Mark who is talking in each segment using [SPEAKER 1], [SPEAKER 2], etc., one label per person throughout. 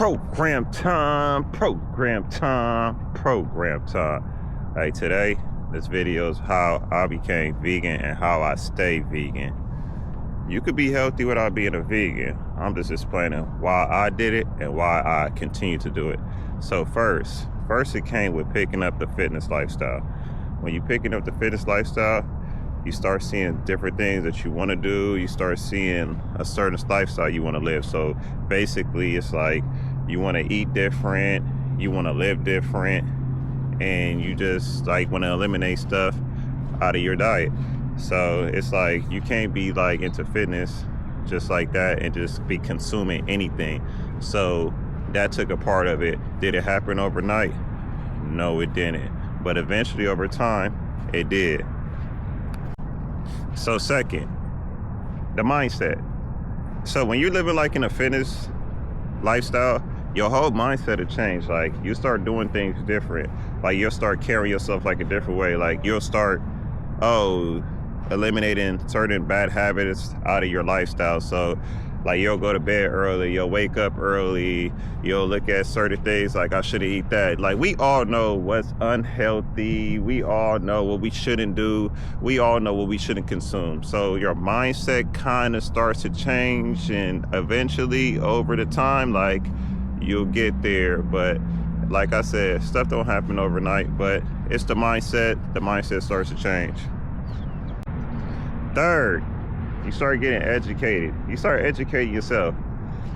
[SPEAKER 1] Program time, program time, program time. Hey, today, this video is how I became vegan and how I stay vegan. You could be healthy without being a vegan. I'm just explaining why I did it and why I continue to do it. So first it came with picking up the fitness lifestyle. When you're picking up the fitness lifestyle, you start seeing different things that you want to do. You start seeing a certain lifestyle you want to live. So basically, it's like you want to eat different, you want to live different, and you just like want to eliminate stuff out of your diet. So it's like you can't be like into fitness just like that and just be consuming anything. So that took a part of it. Did it happen overnight? No, it didn't. But eventually over time, it did. So second, the mindset. So when you're living like in a fitness lifestyle, your whole mindset will change. Like you start doing things different. Like you'll start carrying yourself like a different way. Like you'll start, eliminating certain bad habits out of your lifestyle. So like you'll go to bed early, you'll wake up early, you'll look at certain things like I shouldn't eat that. Like we all know what's unhealthy, we all know what we shouldn't do, we all know what we shouldn't consume. So your mindset kind of starts to change, and eventually over the time, like you'll get there. But like I said, stuff don't happen overnight, but it's the mindset starts to change. Third, you start getting educated. You start educating yourself.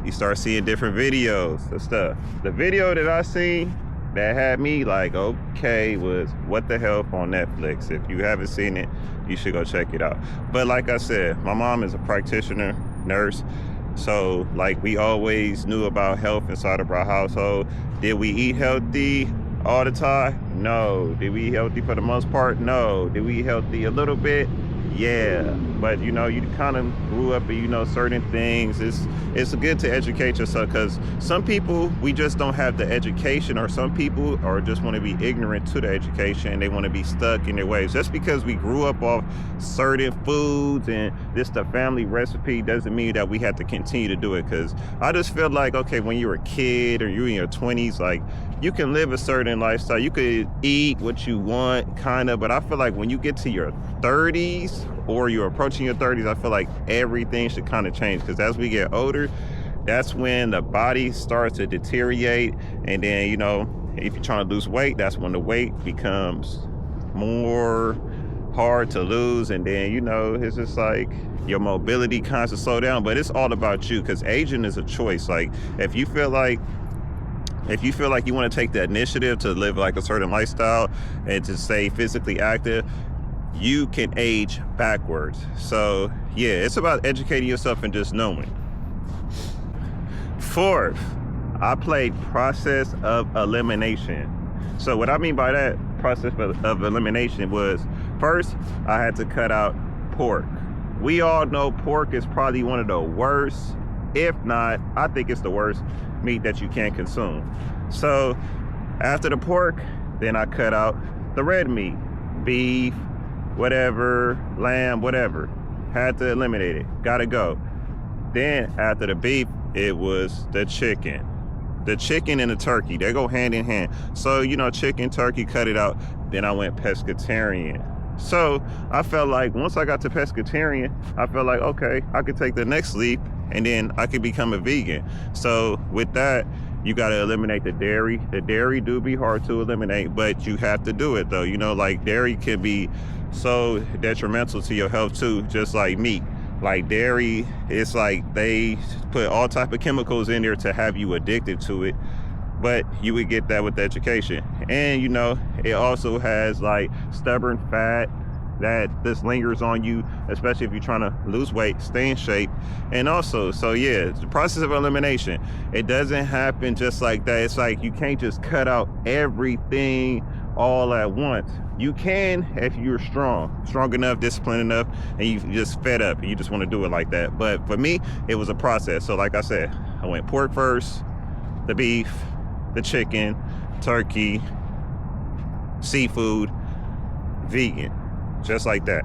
[SPEAKER 1] You start seeing different videos and stuff. The video that I seen that had me like, okay, was What the Health on Netflix. If you haven't seen it, you should go check it out. But like I said, my mom is a practitioner, nurse. So like we always knew about health inside of our household. Did we eat healthy all the time? No. Did we eat healthy for the most part? No. Did we eat healthy a little bit? Yeah, but you kind of grew up and certain things. It's good to educate yourself, because some people, we just don't have the education, or some people are just want to be ignorant to the education. They want to be stuck in their ways. Just because we grew up off certain foods and this the family recipe doesn't mean that we have to continue to do it. Because I just feel like, okay, when you're a kid or you're in your 20s, like you can live a certain lifestyle, you could eat what you want kind of, but I feel like when you get to your 30s or you're approaching your 30s, I feel like everything should kind of change, because as we get older, that's when the body starts to deteriorate. And then if you're trying to lose weight, that's when the weight becomes more hard to lose. And then it's just like your mobility kind of slow down. But it's all about you, because aging is a choice. Like if you feel like you want to take the initiative to live like a certain lifestyle and to stay physically active, you can age backwards. So yeah, it's about educating yourself and just knowing. Fourth, I played process of elimination. So what I mean by that process of elimination was, first, I had to cut out pork. We all know pork is probably one of the worst, if not, I think it's the worst meat that you can consume. So after the pork, then I cut out the red meat, beef, whatever, lamb, whatever. Had to eliminate it. Gotta go. Then after the beef, it was the chicken. The chicken and the turkey, they go hand in hand. So, chicken, turkey, cut it out. Then I went pescatarian. So I felt like once I got to pescatarian, I felt like, okay, I could take the next leap and then I could become a vegan. So with that, you got to eliminate the dairy. The dairy do be hard to eliminate, but you have to do it though. Like dairy can be so detrimental to your health too, just like meat. Like dairy, it's like they put all type of chemicals in there to have you addicted to it. But you would get that with education. And it also has like stubborn fat that this lingers on you, especially if you're trying to lose weight, stay in shape. And also, so yeah, the process of elimination, it doesn't happen just like that. It's like you can't just cut out everything all at once. You can if you're strong enough, disciplined enough, and you just fed up and you just want to do it like that. But for me, it was a process. So like I said, I went pork first, the beef, the chicken, turkey, seafood, vegan, just like that.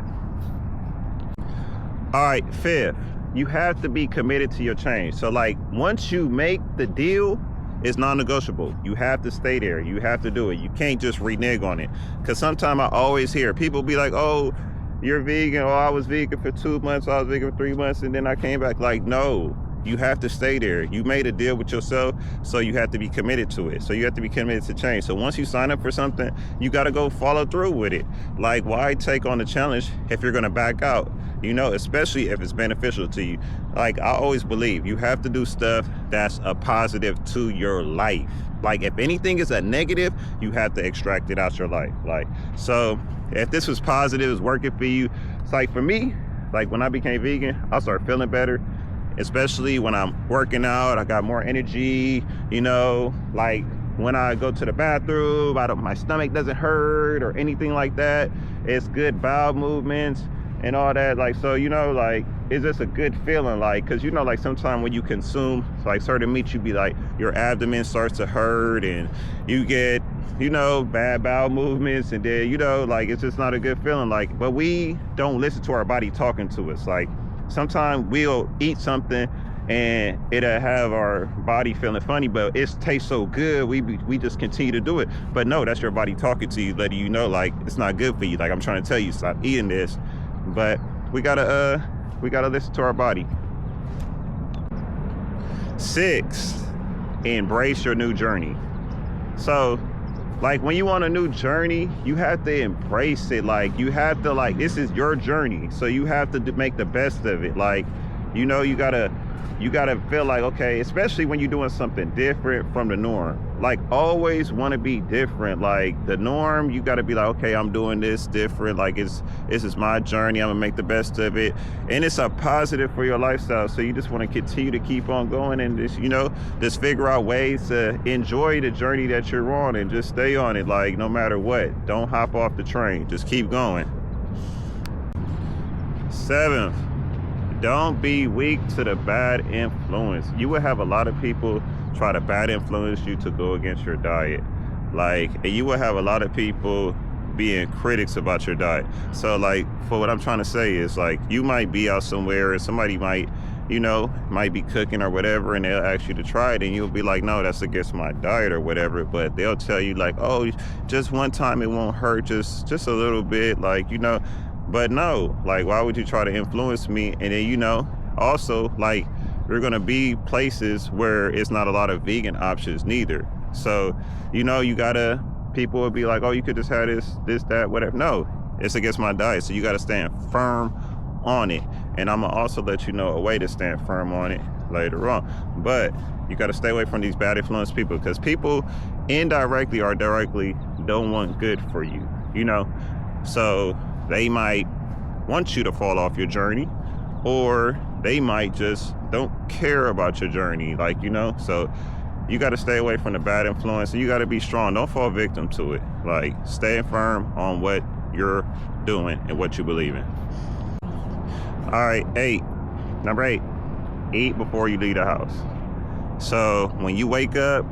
[SPEAKER 1] All right, fifth, you have to be committed to your change. So like once you make the deal, It's non-negotiable. You have to stay there. You have to do it. You can't just renege on it. Because sometimes I always hear people be like, oh, you're vegan. Oh, I was vegan for 2 months. I was vegan for 3 months. And then I came back. Like, no, you have to stay there. You made a deal with yourself, so you have to be committed to it. So you have to be committed to change. So once you sign up for something, you got to go follow through with it. Like, why take on the challenge if you're going to back out? You know, especially if it's beneficial to you. Like, I always believe you have to do stuff that's a positive to your life. Like, if anything is a negative, you have to extract it out your life. Like, so if this was positive, it's working for you. It's like, for me, like when I became vegan, I started feeling better, especially when I'm working out. I got more energy, you know, like when I go to the bathroom, my stomach doesn't hurt or anything like that. It's good bowel movements and all that. Like, so, you know, like, it's just a good feeling. Like, because, you know, like sometimes when you consume like certain meat, you be like, your abdomen starts to hurt and you get, you know, bad bowel movements, and then, you know, like, it's just not a good feeling. Like, but we don't listen to our body talking to us. Like, sometimes we'll eat something and it'll have our body feeling funny, but it tastes so good, we just continue to do it. But no, that's your body talking to you, letting you know, like, it's not good for you. Like, I'm trying to tell you, stop eating this. But we gotta listen to our body. 6, embrace your new journey. So, like, when you on a new journey, you have to embrace it. Like, you have to, like, this is your journey, so you have to make the best of it. Like, you know, you gotta feel like, okay, especially when you're doing something different from the norm. Like, always want to be different. Like, the norm, you gotta be like, okay, I'm doing this different. Like, this is my journey. I'm gonna make the best of it, and it's a positive for your lifestyle. So you just want to continue to keep on going and just, you know, just figure out ways to enjoy the journey that you're on and just stay on it. Like, no matter what, don't hop off the train. Just keep going. 7th, don't be weak to the bad influence. You will have a lot of people try to bad influence you to go against your diet. Like, and you will have a lot of people being critics about your diet. So, like, for what I'm trying to say is, like, you might be out somewhere and somebody might, you know, might be cooking or whatever, and they'll ask you to try it, and you'll be like, no, that's against my diet or whatever. But they'll tell you, like, oh, just one time, it won't hurt, just a little bit, like, you know. But no, like, why would you try to influence me? And then, you know, also, like, you're gonna be places where it's not a lot of vegan options neither. So, you know, people will be like, oh, you could just have this, that, whatever. No, it's against my diet. So you gotta stand firm on it. And I'm gonna also let you know a way to stand firm on it later on. But you gotta stay away from these bad influence people, because people indirectly or directly don't want good for you, you know? So they might want you to fall off your journey, or they might just don't care about your journey, like, you know? So you got to stay away from the bad influence, and you got to be strong. Don't fall victim to it. Like, stay firm on what you're doing and what you believe in. All right, number 8, eat before you leave the house. So when you wake up,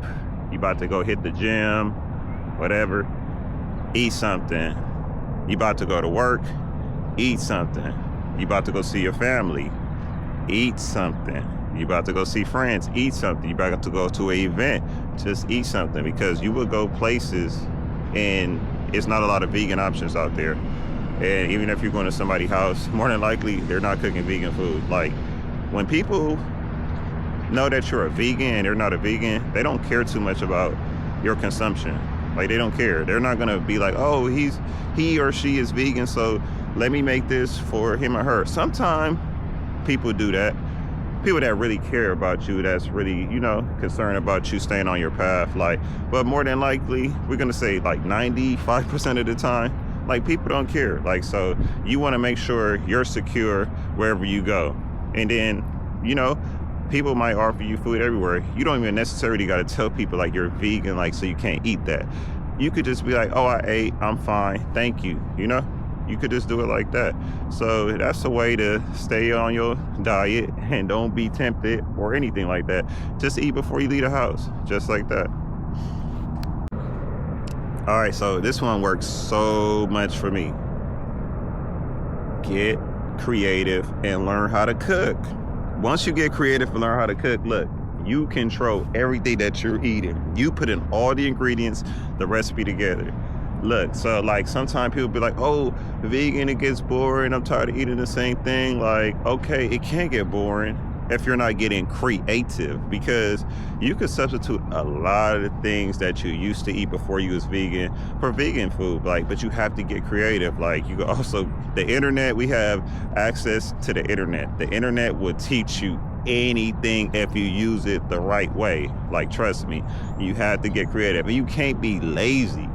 [SPEAKER 1] you about to go hit the gym, whatever, eat something. You about to go to work, eat something. You about to go see your family, eat something. You about to go see friends, eat something. You about to go to an event, just eat something, because you will go places and it's not a lot of vegan options out there. And even if you're going to somebody's house, more than likely they're not cooking vegan food. Like, when people know that you're a vegan and they're not a vegan, they don't care too much about your consumption. Like, they don't care. They're not gonna be like, oh, he or she is vegan, so let me make this for him or her. Sometimes people do that. People that really care about you, that's really, you know, concerned about you staying on your path. Like, but more than likely, we're gonna say like 95% of the time, like, people don't care. Like, so you wanna make sure you're secure wherever you go. And then, you know, people might offer you food everywhere. You don't even necessarily got to tell people like you're vegan, like, so you can't eat that. You could just be like, oh, I ate, I'm fine, thank you. You know, you could just do it like that. So that's a way to stay on your diet and don't be tempted or anything like that. Just eat before you leave the house, just like that. All right, so this one works so much for me. Get creative and learn how to cook. Once you get creative and learn how to cook, look, You control everything that you're eating. You put in all the ingredients, the recipe together. Look, so like sometimes people be like, oh, vegan, it gets boring. I'm tired of eating the same thing. Like, okay, it can get boring if you're not getting creative, because you could substitute a lot of the things that you used to eat before you was vegan for vegan food. Like, but you have to get creative. Like, you could also, the internet, we have access to the internet. The internet will teach you anything if you use it the right way. Like, trust me, you have to get creative, and you can't be lazy.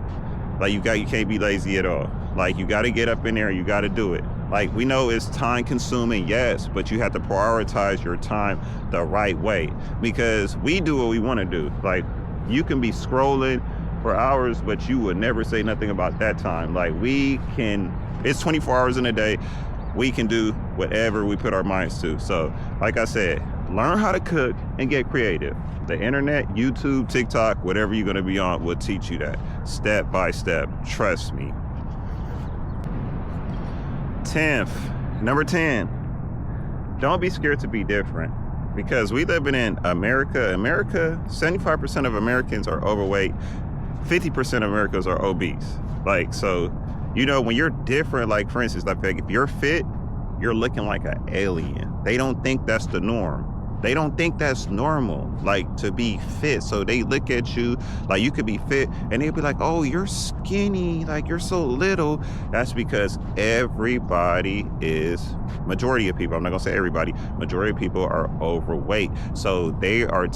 [SPEAKER 1] Like, you can't be lazy at all. Like, you got to get up in there and you got to do it. Like, we know it's time consuming, yes, but you have to prioritize your time the right way, because we do what we want to do. Like, you can be scrolling for hours, but you would never say nothing about that time. Like, it's 24 hours in a day. We can do whatever we put our minds to. So, like I said, learn how to cook and get creative. The internet, YouTube, TikTok, whatever you're going to be on will teach you that step by step. Trust me. Number 10, don't be scared to be different, because we living in America. 75% of Americans are overweight. 50% of Americans are obese. Like, so, you know, when you're different, like, for instance, like, if you're fit, you're looking like an alien. They don't think that's the norm. They don't think that's normal, like, to be fit. So they look at you like you could be fit, and they'll be like, oh, you're skinny, like, you're so little. That's because majority of people, I'm not gonna say everybody, majority of people are overweight. So they are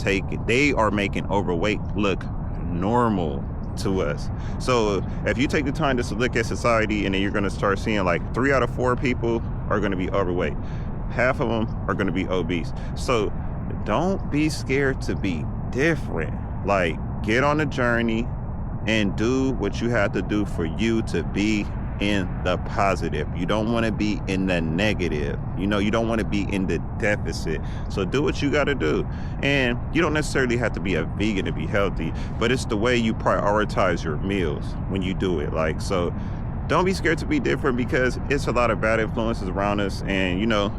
[SPEAKER 1] making overweight look normal to us. So if you take the time to look at society, and then you're gonna start seeing like 3 out of 4 people are gonna be overweight. Half of them are going to be obese. So don't be scared to be different. Like, get on the journey and do what you have to do for you to be in the positive. You don't want to be in the negative. You know, you don't want to be in the deficit. So do what you got to do. And you don't necessarily have to be a vegan to be healthy, but it's the way you prioritize your meals when you do it. Like, so don't be scared to be different, because it's a lot of bad influences around us. And, you know,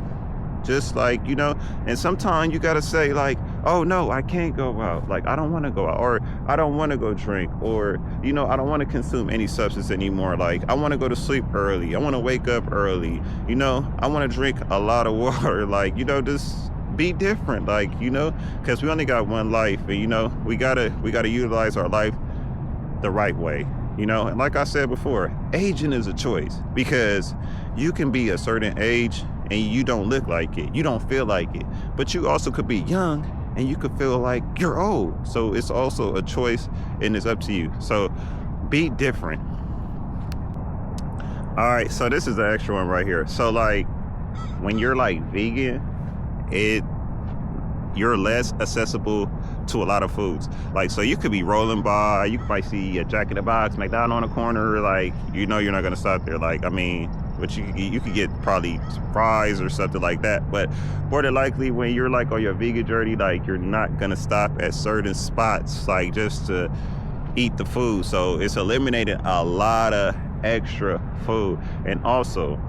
[SPEAKER 1] just like, you know, and sometimes you got to say like, oh no, I can't go out. Like, I don't want to go out, or I don't want to go drink, or, you know, I don't want to consume any substance anymore. Like, I want to go to sleep early. I want to wake up early. You know, I want to drink a lot of water. Like, you know, just be different. Like, you know, because we only got one life, and, you know, we gotta utilize our life the right way. You know, and like I said before, aging is a choice, because you can be a certain age and you don't look like it, you don't feel like it, but you also could be young and you could feel like you're old. So it's also a choice, and it's up to you. So be different. All right, so this is the extra one right here. So like, when you're like vegan, you're less accessible to a lot of foods. Like, so you could be rolling by, you might see a Jack in the Box, McDonald's on the corner, like, you know, you're not gonna stop there. Like, I mean, but you could get probably fries or something like that. But more than likely, when you're like on your vegan journey, like, you're not gonna stop at certain spots, like, just to eat the food. So it's eliminated a lot of extra food. And also,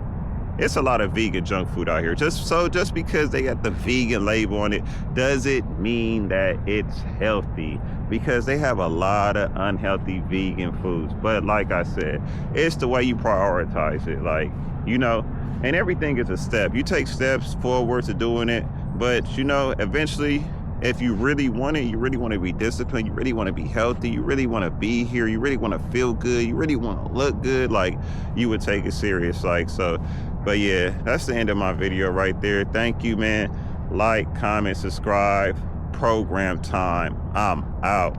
[SPEAKER 1] it's a lot of vegan junk food out here. Just because they got the vegan label on it doesn't mean that it's healthy, because they have a lot of unhealthy vegan foods. But like I said, it's the way you prioritize it. Like, you know, and everything is a step. You take steps forward to doing it, but, you know, eventually, if you really want it, you really want to be disciplined, you really want to be healthy, you really want to be here, you really want to feel good, you really want to look good, like, you would take it serious. Like, so, but yeah, that's the end of my video right there. Thank you, man. Like, comment, subscribe. Program time. I'm out.